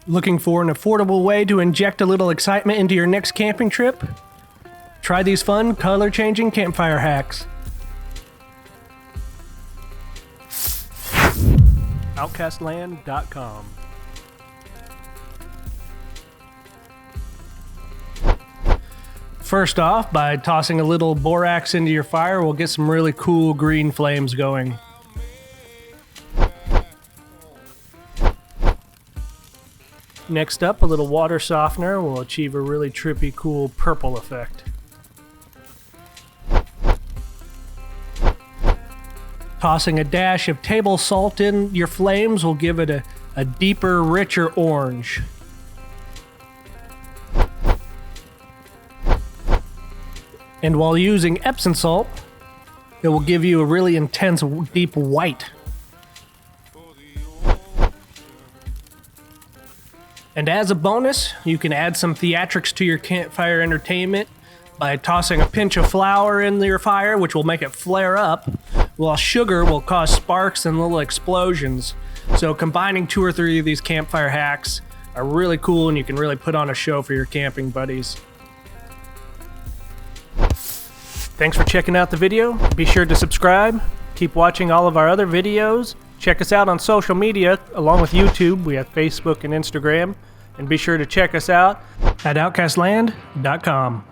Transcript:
Looking for an affordable way to inject a little excitement into your next camping trip? Try these fun, color-changing campfire hacks. Outcastland.com. First off, by tossing a little borax into your fire, we'll get some really cool green flames going. Next up, a little water softener will achieve a really trippy, cool purple effect. Tossing a dash of table salt in your flames will give it a deeper, richer orange. And while using Epsom salt, it will give you a really intense, deep white. And as a bonus, you can add some theatrics to your campfire entertainment by tossing a pinch of flour in your fire, which will make it flare up, while sugar will cause sparks and little explosions. So combining 2 or 3 of these campfire hacks are really cool, and you can really put on a show for your camping buddies. Thanks for checking out the video. Be sure to subscribe. Keep watching all of our other videos. Check us out on social media, along with YouTube. We have Facebook and Instagram. And be sure to check us out at outcastland.com.